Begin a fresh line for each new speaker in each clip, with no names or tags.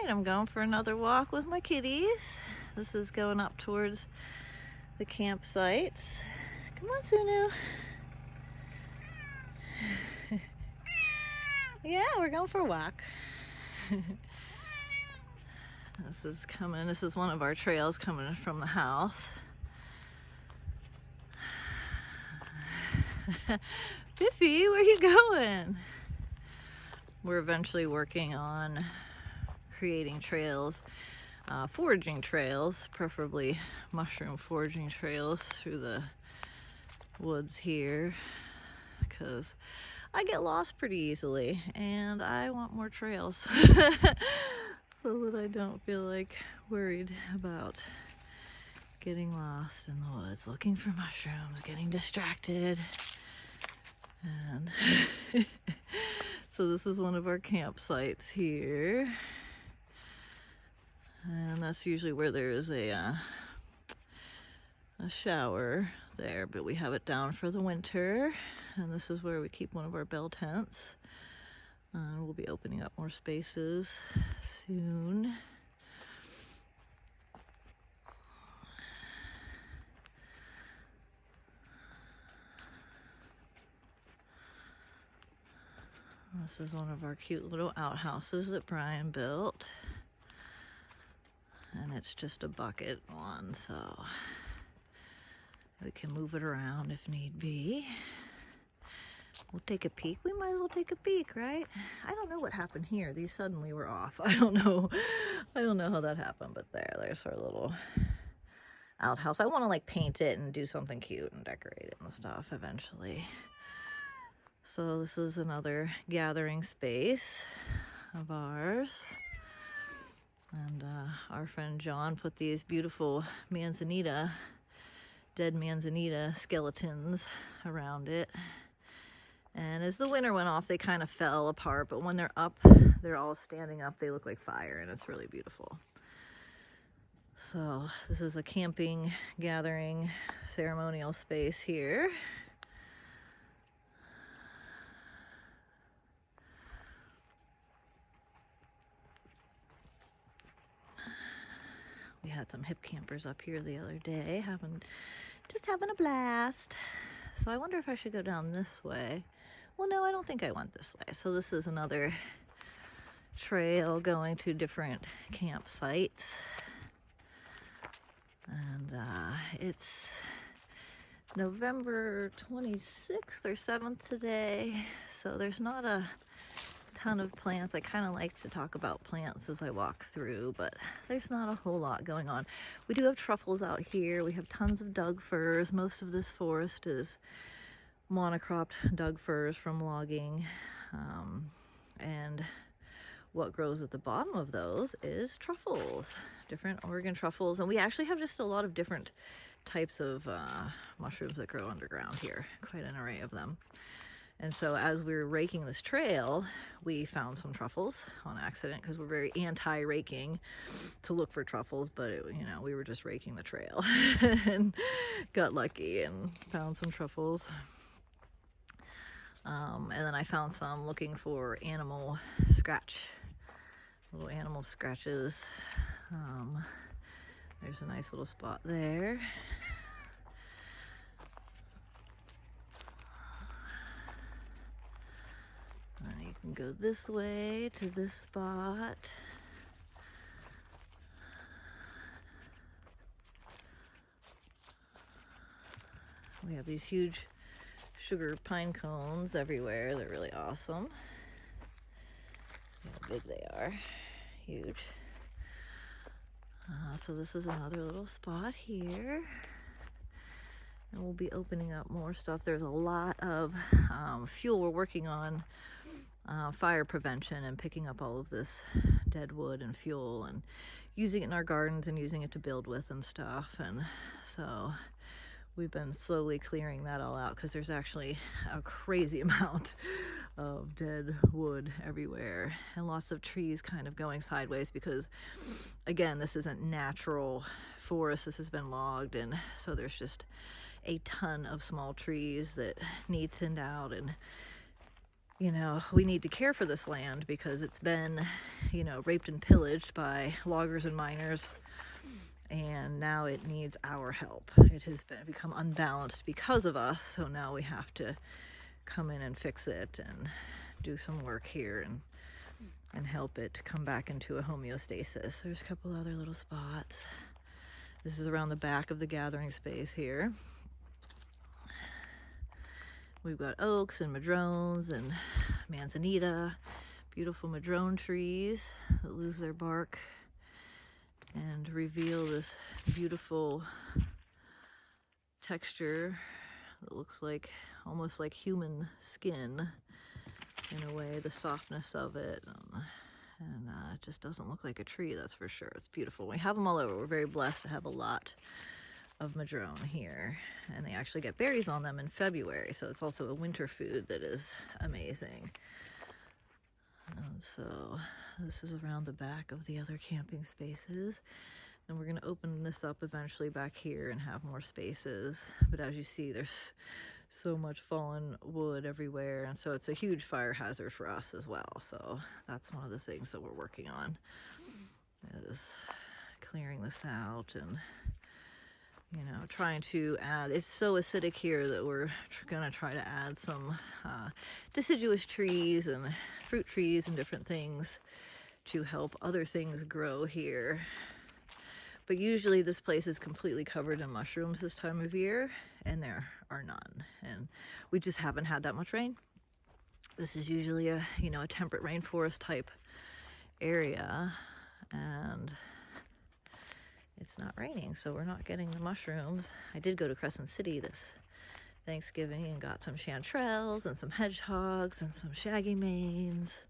right, I'm going for another walk with my kitties. This is going up towards the campsites. Come on, Sunu. Yeah, we're going for a walk. This is one of our trails coming from the house. Biffy, where you going? We're eventually working on creating trails, foraging trails, preferably mushroom foraging trails through the woods here, because I get lost pretty easily and I want more trails so that I don't feel like worried about getting lost in the woods looking for mushrooms, getting distracted. And so this is one of our campsites here, and that's usually where there is a shower there, but we have it down for the winter. And this is where we keep one of our bell tents. We'll be opening up more spaces soon. This is one of our cute little outhouses that Brian built. And it's just a bucket one, so we can move it around if need be. We'll take a peek. We might as well take a peek, right? I don't know what happened here. These suddenly were off. I don't know how that happened, but there's our little outhouse. I want to like paint it and do something cute and decorate it and stuff eventually. So this is another gathering space of ours. And our friend John put these beautiful dead manzanita skeletons around it. And as the winter went off, they kind of fell apart, but when they're up, they're all standing up. They look like fire, and it's really beautiful. So this is a camping, gathering, ceremonial space here. We had some hip campers up here the other day, just having a blast. So I wonder if I should go down this way. Well, no, I don't think I went this way. So this is another trail going to different campsites. And it's November 26th or 7th today. So there's not a ton of plants. I kind of like to talk about plants as I walk through, but there's not a whole lot going on. We do have truffles out here. We have tons of Doug firs. Most of this forest is monocropped Doug firs from logging, and what grows at the bottom of those is truffles, different Oregon truffles. And we actually have just a lot of different types of mushrooms that grow underground here, quite an array of them. And so as we were raking this trail, we found some truffles on accident, because we're very anti-raking to look for truffles, but we were just raking the trail and got lucky and found some truffles. And then I found some looking for little animal scratches. There's a nice little spot there. And you can go this way to this spot. We have these huge sugar pine cones everywhere. They're really awesome. See how big they are. Huge. So this is another little spot here. And we'll be opening up more stuff. There's a lot of fuel. We're working on fire prevention and picking up all of this dead wood and fuel and using it in our gardens and using it to build with and stuff. And so we've been slowly clearing that all out, because there's actually a crazy amount of dead wood everywhere, and lots of trees kind of going sideways, because again, this isn't natural forest. This has been logged, and so there's just a ton of small trees that need thinned out, and you know, we need to care for this land because it's been, you know, raped and pillaged by loggers and miners, and now it needs our help. It has become unbalanced because of us, so now we have to come in and fix it and do some work here and help it come back into a homeostasis. There's a couple other little spots. This is around the back of the gathering space here. We've got oaks and madrones and manzanita, beautiful madrone trees that lose their bark and reveal this beautiful texture that looks like almost like human skin in a way, the softness of it, and it just doesn't look like a tree, that's for sure. It's beautiful. We have them all over. We're very blessed to have a lot of madrone here, and they actually get berries on them in February, so it's also a winter food that is amazing. And so this is around the back of the other camping spaces, and we're going to open this up eventually back here and have more spaces, but as you see, there's so much fallen wood everywhere, and so it's a huge fire hazard for us as well. So that's one of the things that we're working on, is clearing this out and, you know, trying to add, it's so acidic here that we're gonna try to add some deciduous trees and fruit trees and different things to help other things grow here. But usually this place is completely covered in mushrooms this time of year, and there are none. And we just haven't had that much rain. This is usually a, you know, a temperate rainforest type area, and it's not raining, so we're not getting the mushrooms. I did go to Crescent City this Thanksgiving and got some chanterelles and some hedgehogs and some shaggy manes.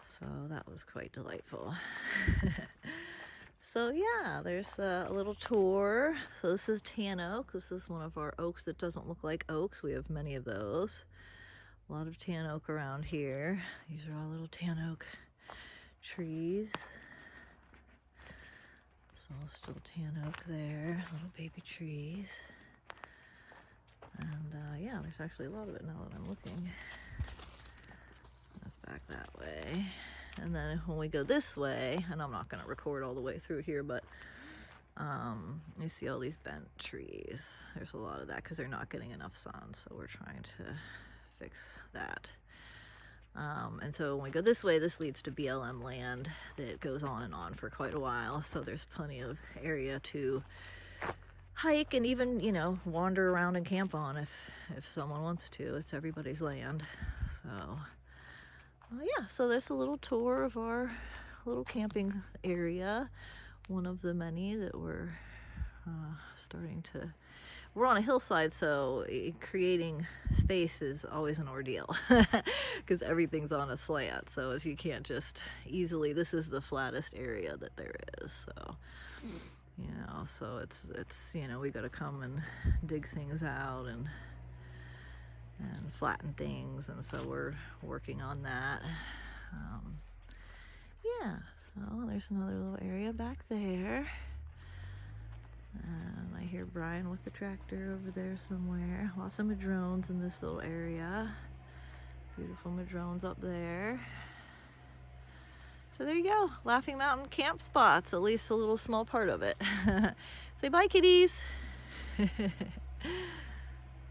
So that was quite delightful. So yeah, there's a little tour. So this is tan oak. This is one of our oaks that doesn't look like oaks. We have many of those. A lot of tan oak around here. These are all little tan oak trees. It's all still tan oak there, little baby trees. And yeah, there's actually a lot of it now that I'm looking. That's back that way. And then when we go this way, and I'm not going to record all the way through here, but you see all these bent trees. There's a lot of that because they're not getting enough sun, so we're trying to fix that. And so when we go this way, this leads to BLM land that goes on and on for quite a while, so there's plenty of area to hike and even, you know, wander around and camp on if someone wants to. It's everybody's land. So yeah, so there's a little tour of our little camping area, one of the many that we're starting to. We're on a hillside, so creating space is always an ordeal because everything's on a slant, so as you can't just easily, this is the flattest area that there is, so you know, so it's you know, we got to come and dig things out and flatten things, and so we're working on that. Yeah, so there's another little area back there, and I hear Brian with the tractor over there somewhere. Lots of madrones in this little area. Beautiful madrones up there. So there you go, Laughing Mountain camp spots, at least a little small part of it. Say bye, kitties.